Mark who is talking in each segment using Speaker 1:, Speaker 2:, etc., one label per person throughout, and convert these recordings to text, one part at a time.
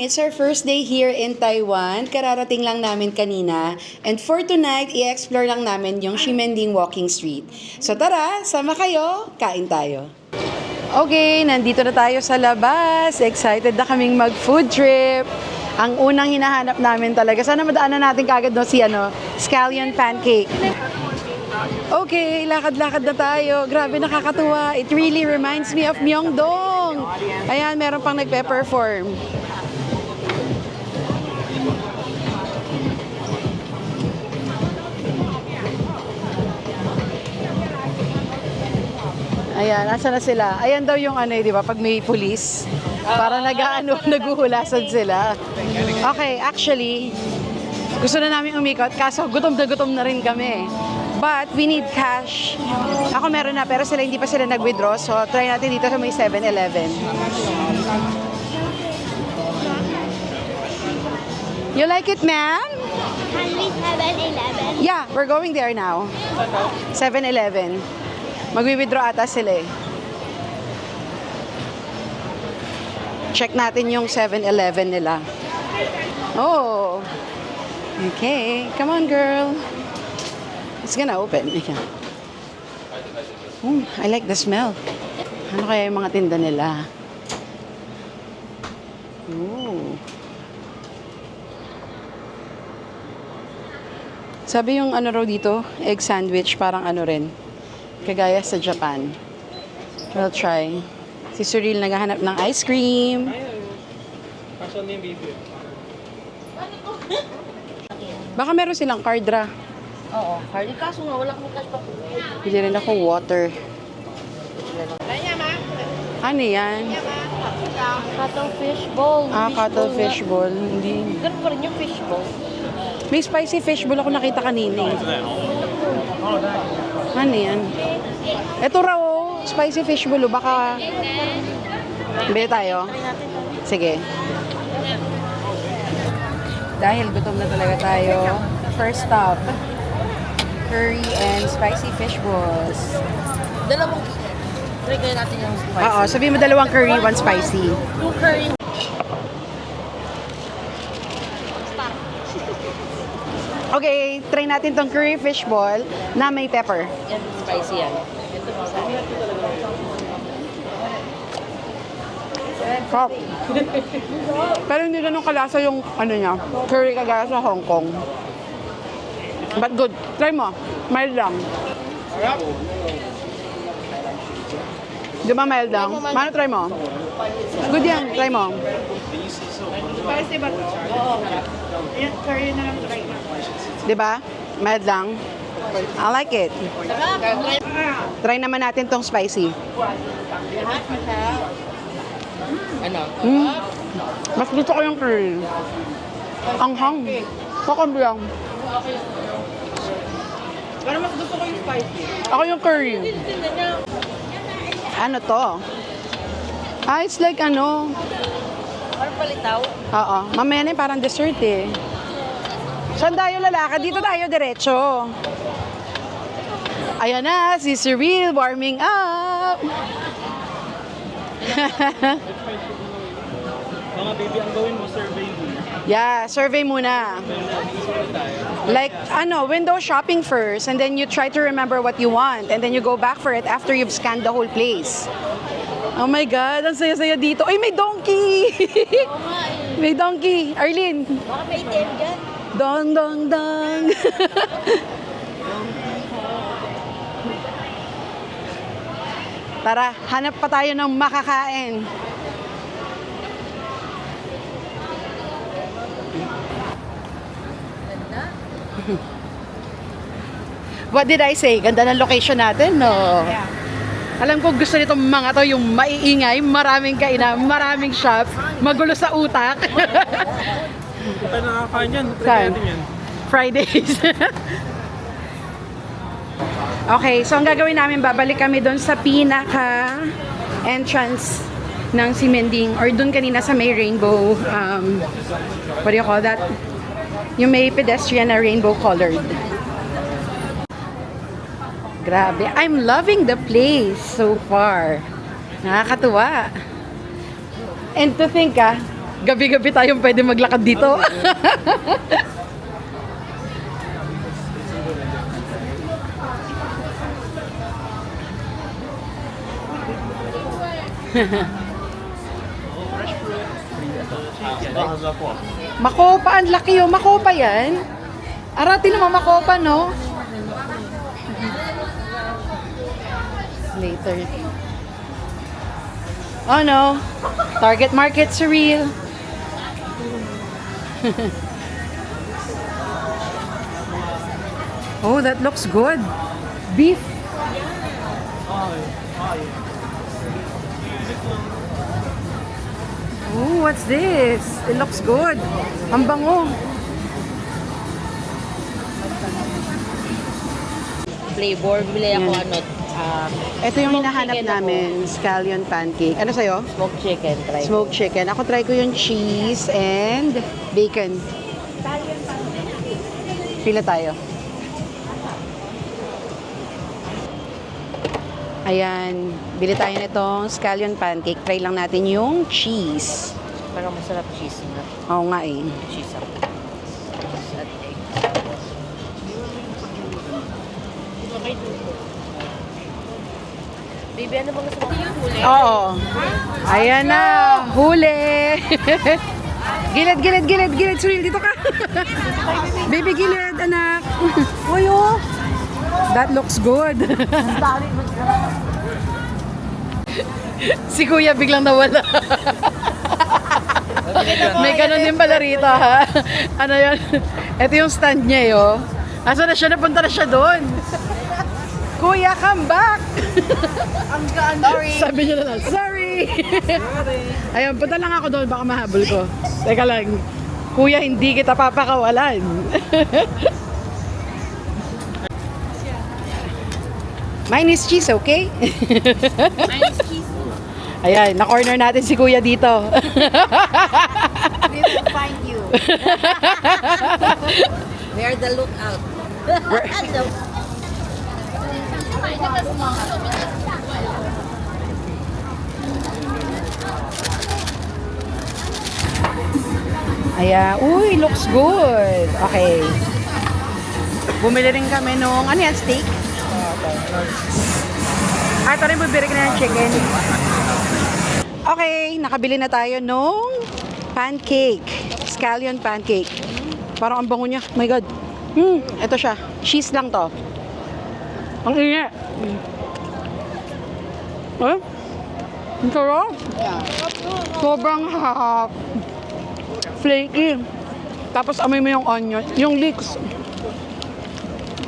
Speaker 1: It's our first day here in Taiwan. Kararating lang namin kanina. And for tonight, i-explore lang namin yung Ximending Walking Street. So tara, sama kayo, kain tayo. Okay, nandito na tayo sa labas. Excited na kaming mag-food trip. Ang unang hinahanap namin talaga. Sana madaanan natin kagad no, si scallion pancake. Okay, lakad-lakad na tayo. Grabe, nakakatuwa. It really reminds me of Myeongdong. Ayan, meron pang nagpe-perform. Ayan, nasa na sila? Ayan daw yung di ba, pag may pulis. Para naguhulasan sila. Okay, actually, gusto na namin umikot, kaso gutom na rin kami. But we need cash. Ako meron na, pero hindi pa sila nag-withdraw. So, try natin dito sa may 7-Eleven. You like it, ma'am?
Speaker 2: Can we 7-Eleven?
Speaker 1: Yeah, we're going there now. 7-Eleven. Magwi-withdraw ata sila eh. Check natin yung 7-Eleven nila. Oh. Okay. Come on, girl. It's gonna open. I like the smell. Ano kaya yung mga tinda nila? Ooh. Sabi yung raw dito, egg sandwich, parang rin. Kagaya sa Japan. We'll try. Si Cyril naghahanap ng ice cream. Baka meron silang cardra.
Speaker 2: Oo, hardly kaso nga, wala kang cash pa.
Speaker 1: Pili rin ako water. Ano yan?
Speaker 2: Cuttlefish ball.
Speaker 1: Cuttlefish ball. Hindi.
Speaker 2: Ganun pa rin yung fish ball.
Speaker 1: May spicy fish ball ako nakita kanina. Ano yan? Ito raw, spicy fish ball. Baka... Bili tayo? Sige. Dahil gutom na talaga tayo. First stop. Curry and spicy fish balls.
Speaker 2: Dalawang try kaya natin yung spicy.
Speaker 1: Oo, sabihin mo dalawang curry, one spicy.
Speaker 2: Yung curry.
Speaker 1: Okay, try natin tong curry fish ball na may pepper.
Speaker 2: Yan, spicy yan. Ito masarap.
Speaker 1: Sarap. Pero hindi ganun kalasa yung niya, curry kagaya sa Hong Kong. But good. Try mo. Mild lang. Di ba mild lang? Mano, try mo? Good yan. Try mo.
Speaker 3: Spicy ba to? Oo. Yan, curry na lang try na.
Speaker 1: Di ba? Mild lang. I like it. Try naman natin tong spicy.
Speaker 2: Ano?
Speaker 1: Mas gusto ko yung curry. Anghang. Kakambi lang.
Speaker 3: Pero mas gusto ko yung spicy.
Speaker 1: Ako yung curry. Ano to? It's like
Speaker 2: Parang palitaw.
Speaker 1: Oo. Mamaya na parang dessert eh. Saan tayo lalakad? Dito tayo diretso. Ayan na, si Cyril warming up.
Speaker 4: Mga baby, ang gawin mo, survey mo.
Speaker 1: Yeah, survey muna. Like, window shopping first, and then you try to remember what you want, and then you go back for it after you've scanned the whole place. Oh my God, ang saya-saya dito. Ay, may donkey! May donkey. Arlene.
Speaker 2: Baka may ATM dyan.
Speaker 1: Dong, dong, dong. Tara, hanap pa tayo ng makakain. What did I say? Ganda ng location natin, no?
Speaker 3: Yeah.
Speaker 1: Alam ko gusto nitong mga to yung maiingay, maraming kainan, maraming shop, magulo sa utak.
Speaker 4: Ito nakakain yan.
Speaker 1: Saan?
Speaker 4: Try natin yan.
Speaker 1: Fridays. Okay, so ang gagawin namin, babalik kami doon sa pinaka entrance ng Ximending or doon kanina sa may rainbow, what do you call that? Yung may pedestrian na rainbow colored. Grabe. I'm loving the place so far. Nakakatuwa. And to think, Gabi-gabi tayong pwede maglakad dito. Makopa, ang laki yun. Makopa yan. Arati naman makopa, no? Later. Oh no. Target market surreal. Oh, that looks good. Beef. Oh, what's this? It looks good. Ang bango.
Speaker 2: Flavor, bili ako
Speaker 1: Ito yung
Speaker 2: Smoked
Speaker 1: hinahanap
Speaker 2: chicken
Speaker 1: namin, scallion pancake. Ano sa'yo?
Speaker 2: smoked chicken. Try.
Speaker 1: Smoked chicken. Ako try ko yung cheese and bacon. Pila tayo. Ayan, bili tayo nitong scallion pancake. Try lang natin yung cheese.
Speaker 2: Parang masarap cheese na.
Speaker 1: Oo nga eh.
Speaker 2: Cheese ako. Cheese at egg. Baby, ano bang gusto mo?
Speaker 1: Oo. Ayan na, huli. Gilid. Suril, dito ka. Baby, gilid, anak. Uy, oh. That looks good. Si Kuya biglang nawala. May ganun din pala rito, ha? Ano yun? Ito yung stand niya, eh, oh. Asa na siya? Napunta na siya doon. Kuya, come back!
Speaker 2: Sorry.
Speaker 1: Sabi niya na lang, sorry! Ayun, punta lang ako doon, baka mahabol ko. Teka lang, Kuya, hindi kita papakawalan. Mine is cheese, okay?
Speaker 2: Mine is cheese.
Speaker 1: Ayan, na-corner natin si Kuya dito.
Speaker 2: We will find you. Where the lookout?
Speaker 1: Ayan, uy, looks good. Okay. Bumili rin kami nung, ano yan, steak? Ito rin bumili ka na ng chicken. Okay, nakabili na tayo nung pancake. Scallion pancake. Parang ang bango niya. Oh my God. Ito siya. Cheese lang to. Ang ingat. Eh? Ang sarap. Sobrang hap. Flaky. Tapos amoy mo yung onion. Yung leeks.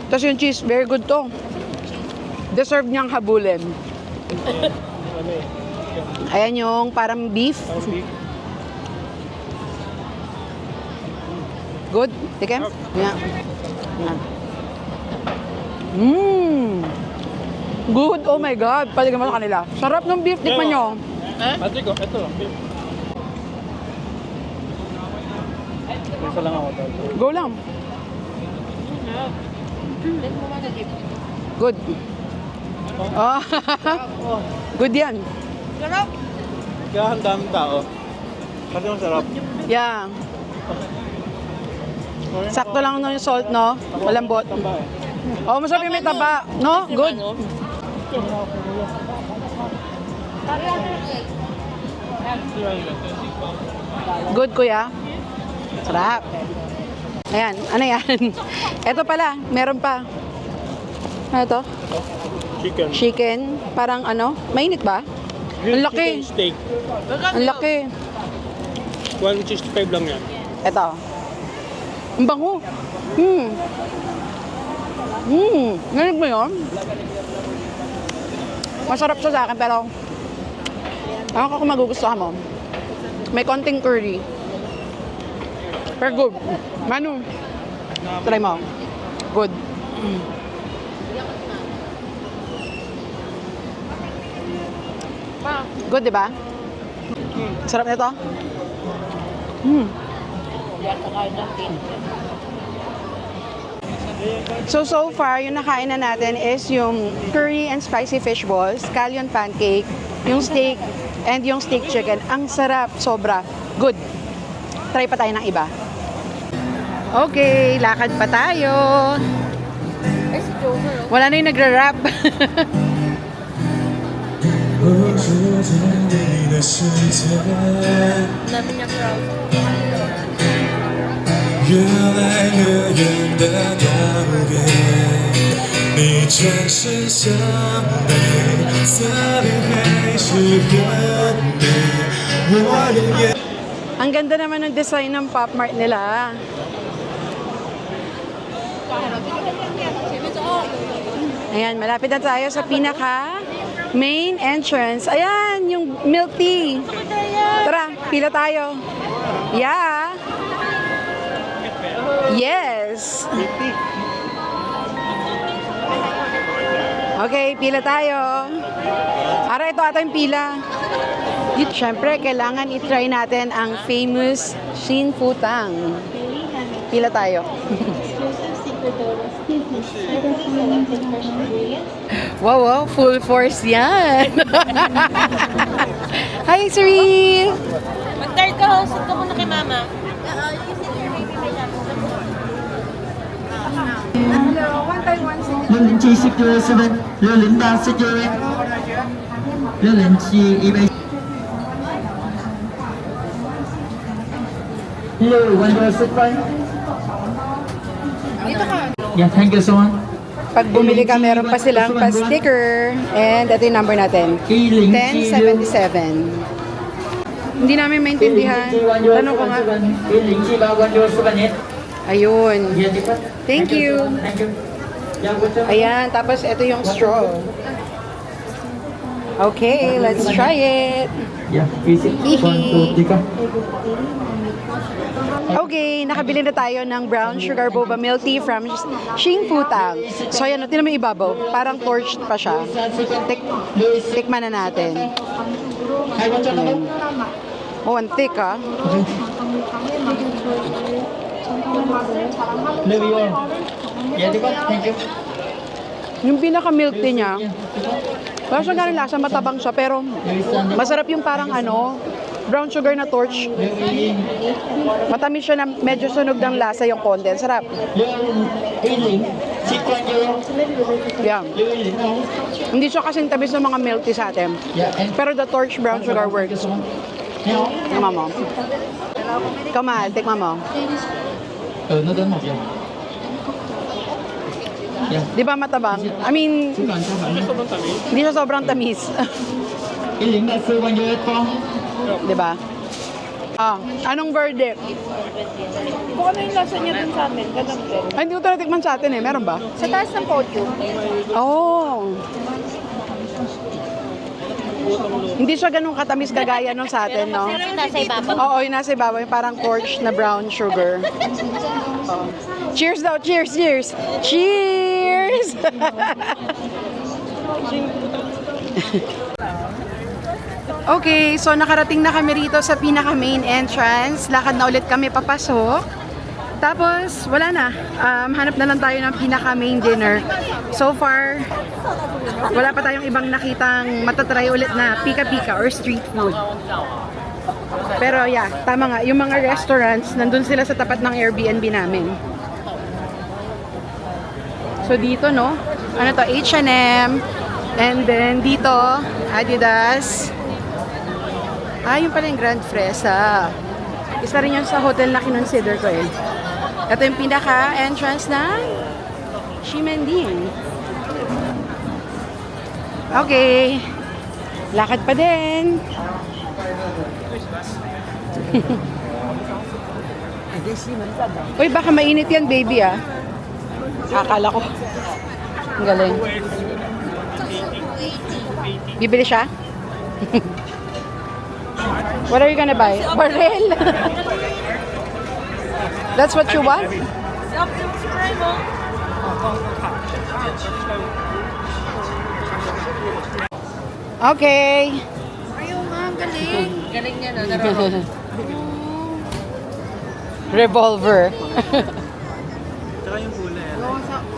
Speaker 1: Tapos yung cheese. Very good to. Deserve niyang habulin. Ayan yung parang beef. Good? Tikem? Yeah. Good. Oh my God. Paligyan mo sa kanila. Sarap ng beef. Tikman nyo.
Speaker 4: Patrick, ito. Isa lang ako.
Speaker 1: Go lang. Good. Oh. Good yan.
Speaker 4: Kaya ang daming tao. Kasi masarap.
Speaker 1: Yeah. Sakto lang no yung salt, no? Malambot.
Speaker 4: Tamba eh.
Speaker 1: Oh, masarap yung may taba. No? Good. Good, kuya. Sarap. Ayan. Ano yan? Ito pala. Meron pa. Ano to?
Speaker 4: Chicken.
Speaker 1: Chicken. Parang ano? Mainit ba? Ang laki.
Speaker 4: Chicken steak.
Speaker 1: Ang laki.
Speaker 4: 165 lang yan.
Speaker 1: Ito. Ang bango. Narinig mo yun? Masarap siya sa akin, pero ako kung magugustuhan mo. May konting curry. Pero good. Manu, try mo. Good. Good, di ba? Sarap nito? So far, yung nakain na natin is yung curry and spicy fish balls, scallion pancake, yung steak, and yung steak chicken. Ang sarap, sobra. Good. try pa tayo ng iba. Okay, lakad pa tayo.
Speaker 2: Ay, si Joker. Oh.
Speaker 1: Wala na yung nagra-rap.
Speaker 5: 无住在你的世界，
Speaker 2: Dami niya crowd.
Speaker 5: 越来越远的道别，你转身向北，侧脸还是原地，我连眼。
Speaker 1: Ang ganda naman ng design ng Pop Mart nila. Ayan, malapit na tayo sa pinaka main entrance. Ayan, yung milk tea. Tara, pila tayo. Yeah. Yes. Okay, pila tayo. Ara, ito ata yung pila. Siyempre, kailangan i-try natin ang famous Shin Futang. Pila tayo. Wow, full force yan. Hi, Cyril!
Speaker 2: Mag-tart ka, host. Ito ko na kay mama.
Speaker 6: 607 608 607 eBay Hello, one door sit one. Yeah, thank you so much.
Speaker 1: Pag bumili ka, meron pa silang pa-sticker. And ito yung number natin. 1077. Hindi namin maintindihan. Tanong ko nga. Ayun. Thank you. Ayan, tapos ito yung straw. Okay, let's try it.
Speaker 6: Yeah, easy. 1, 2, 3.
Speaker 1: Okay, nakabili na tayo ng brown sugar boba milk tea from Shin Futang. So ayan, tinan mo yung ibabaw. Parang torched pa siya. Tikman na natin. Ayan. Oh, ang thick ah.
Speaker 6: Yeah, thank you.
Speaker 1: Yung pinaka-milk tea niya, wala siya ganun lasa, matabang siya, pero masarap yung parang ano, brown sugar na torch. Matamis siya na medyo sunog ng lasa yung content. Sarap. Yeah. Hindi siya kasing tamis ng mga milk tea sa atin. Pero the torch brown sugar works. Tikman mo. Ikaw, mahal. Tikman mo. Di ba matabang? I mean, hindi siya sobrang tamis. Di ba? Ah, anong verdict?
Speaker 3: Kung ano yung lasa niya dun sa amin, ganun din.
Speaker 1: Ay, hindi ko talaga tikman sa atin eh. Meron ba?
Speaker 3: Sa taas ng podium.
Speaker 1: Oh. Hindi siya ganun katamis kagaya nung sa atin, no?
Speaker 2: Pero yung nasa ibabaw.
Speaker 1: Oo, yung nasa ibabaw, yung parang torch na brown sugar. Oh. Cheers daw, cheers, cheers! Cheers! Okay, so nakarating na kami rito sa pinaka main entrance. Lakad na ulit kami papasok. Tapos, wala na. Hanap na lang tayo ng pinaka main dinner. So far, wala pa tayong ibang nakitang matatry ulit na pika-pika or street food. Pero yeah, tama nga. Yung mga restaurants, nandun sila sa tapat ng Airbnb namin. So dito, no? Ano to? H&M. And then dito, Adidas. Yung pala yung Grand Fresa. Isa rin yun sa hotel na kinonsider ko eh. Ito yung pinaka-entrance ng Ximending. Okay. Lakad pa din. Uy, baka mainit yan, baby ah. Akala ko. Ang galing. Bibili siya? What are you gonna buy? Barrel? That's what you want? Okay.
Speaker 3: Ayun nga, ang galing.
Speaker 2: Galing niya, no? Naro.
Speaker 1: Revolver.
Speaker 4: Tsaka yung kulay.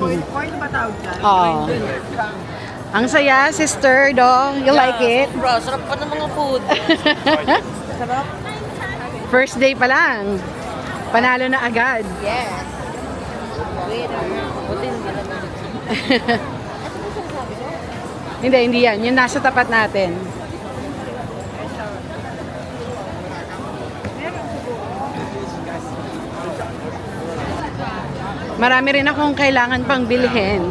Speaker 3: Coin ba tawag dyan?
Speaker 1: Oh. Ang saya, sister, do. You like it?
Speaker 2: Bro, sarap pa ng mga food. Sarap.
Speaker 1: First day pa lang. Panalo na agad.
Speaker 2: Yes. Winner. Buti hindi na
Speaker 1: Hindi yan. Yung nasa tapat natin. Marami rin akong kailangan pang bilhin.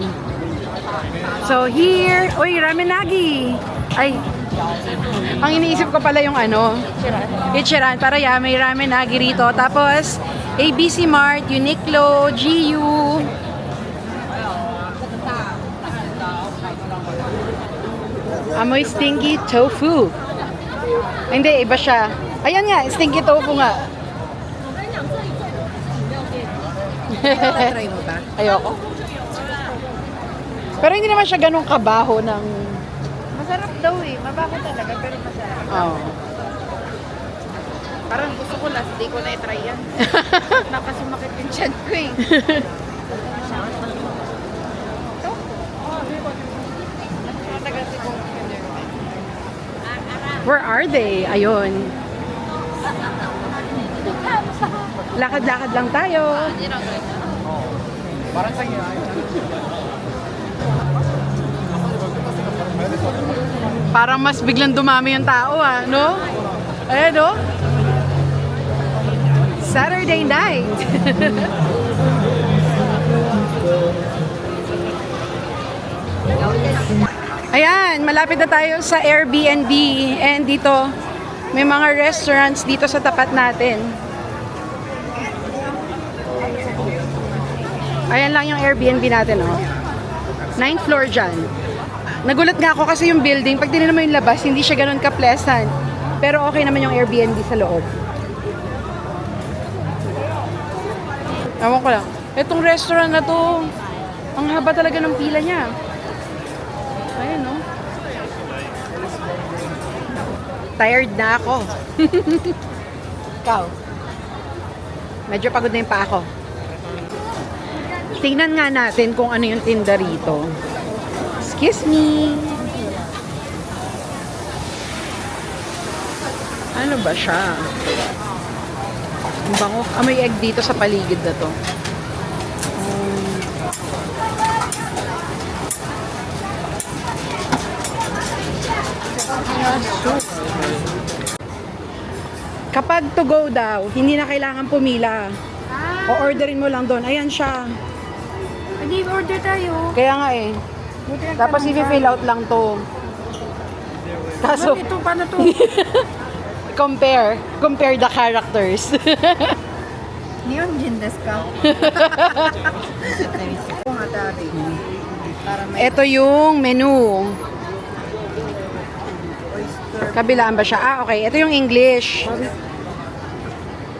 Speaker 1: So here, uy, ramenagi. Ay, ang iniisip ko pala yung ano, Ichiran. Para may ramenagi rito. Tapos, ABC Mart, Uniqlo, GU. Amoy stinky tofu. Hindi, iba siya. Ayan nga, stinky tofu nga.
Speaker 2: try mo ba?
Speaker 1: Ayoko. Pero hindi naman siya ganun kabaho ng...
Speaker 3: Masarap daw eh. Mabaho talaga pero masarap.
Speaker 1: Oh.
Speaker 3: Parang gusto ko last day ko na i-try yan. Nakasumakit yung chan ko eh.
Speaker 1: Where are they? Ayun. Lakad-lakad lang tayo. Parang mas biglang dumami yung tao no? Ayan no? Saturday night. Ayan, malapit na tayo sa Airbnb. And dito, may mga restaurants dito sa tapat natin. Ayan lang yung Airbnb natin, oh. 9th floor dyan. Nagulat nga ako kasi yung building, pag tinignan mo yung labas, hindi siya ganun ka-pleasant. Pero okay naman yung Airbnb sa loob. Ewan ko lang. Itong restaurant na to, ang haba talaga ng pila niya. Ayan, no? Tired na ako. Ikaw? Medyo pagod na yung pa ako. Tingnan nga natin kung ano yung tinda rito. Excuse me. Ano ba siya? Ang bango. May egg dito sa paligid na to. Kapag to go daw, hindi na kailangan pumila. O orderin mo lang doon. Ayan siya.
Speaker 3: Hindi, order tayo.
Speaker 1: Kaya nga eh. Tapos i-fill out lang to. Kaso,
Speaker 3: Ito, paano to?
Speaker 1: compare the characters.
Speaker 3: Neon Jindes ka. Oo nga dati. Para may
Speaker 1: Ito yung menu. Kabilaan ba siya? Okay. Ito yung English.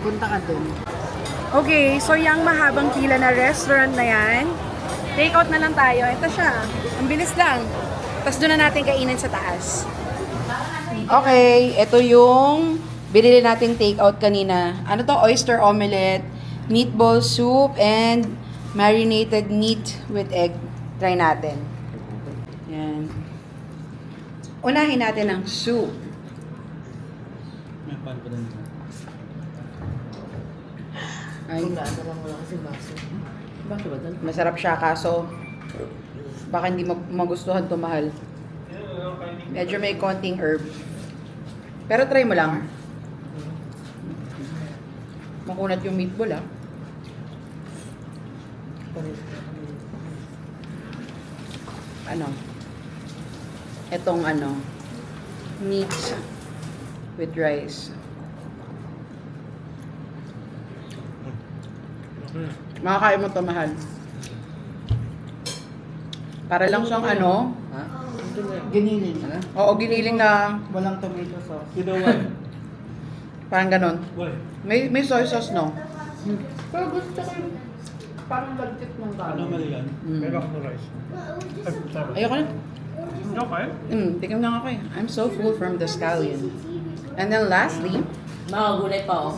Speaker 3: punta ka dun.
Speaker 1: Okay, so yung mahabang pila na restaurant na yan, take out na lang tayo. Ito siya. Ang bilis lang. Tapos doon na natin kainin sa taas. Okay, ito yung binili nating take out kanina. Ano to? Oyster omelette, meatball soup, and marinated meat with egg. Try natin. Yan. Unahin natin ang soup.
Speaker 4: May pan pa din.
Speaker 1: Ay,
Speaker 2: Wala lang kasi baso. Baso ba doon?
Speaker 1: masarap siya kaso baka hindi magustuhan to, mahal. Medyo may konting herb. Pero try mo lang. Makunat yung meatball, ah. Ano? Etong ano, meat with rice. Makakain mo to, mahal. Para lang siyang ano,
Speaker 3: Giniling.
Speaker 1: oo, giniling na
Speaker 3: Walang tomato sauce.
Speaker 4: You know why?
Speaker 1: parang ganon.
Speaker 4: Why?
Speaker 1: May soy sauce, no?
Speaker 3: Pero gusto ko yung parang lagkit ng
Speaker 4: Ano
Speaker 3: kanin.
Speaker 4: mali yan?
Speaker 1: Mm.
Speaker 4: Pero ako no rice.
Speaker 1: Ayoko na.
Speaker 4: Okay.
Speaker 1: Tingnan lang ako eh. I'm so full from the scallion. And then lastly,
Speaker 2: Mga gulay pa oh.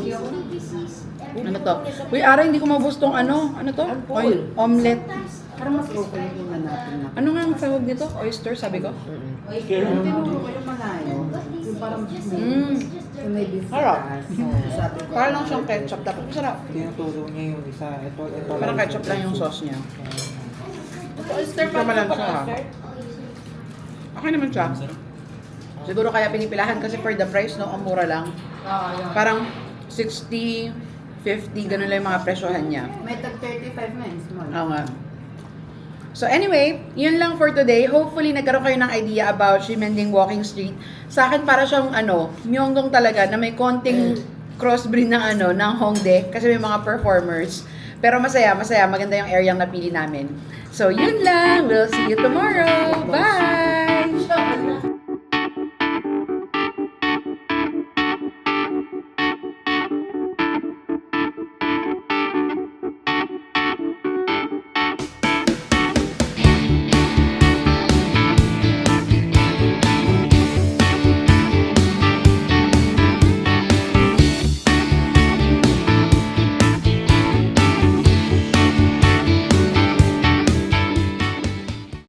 Speaker 1: ano to? Uy, Ara, hindi ko mabus tong ano. Ano to? Omelette.
Speaker 3: Parang mas okay yung tingnan natin na.
Speaker 1: Ano nga ang tawag nito? Oyster, sabi ko?
Speaker 3: Yung tinuro ko yung malayo. Yung parang
Speaker 1: Mm.
Speaker 2: May beef
Speaker 1: Sarap.
Speaker 2: Sabi ko.
Speaker 1: Parang lang siyang ketchup. Dapat masarap.
Speaker 6: Tinuturo niya yung isa. Ito
Speaker 1: Parang ketchup lang yung sauce niya.
Speaker 2: Oyster pa
Speaker 1: Naman lang siya, ha? Okay naman siya. Siguro kaya pinipilahan kasi for the price, no? Ang mura lang. Parang 60, 50, ganun lang yung mga presyohan niya.
Speaker 2: May tag 35 na small.
Speaker 1: Oo nga. So anyway, yun lang for today. Hopefully nagkaroon kayo ng idea about Ximending Walking Street. Sa akin para siyang Myeongdong talaga na may konting crossbreed ng ng Hongdae kasi may mga performers. Pero masaya, maganda yung area yung napili namin. So yun lang. We'll see you tomorrow. Bye!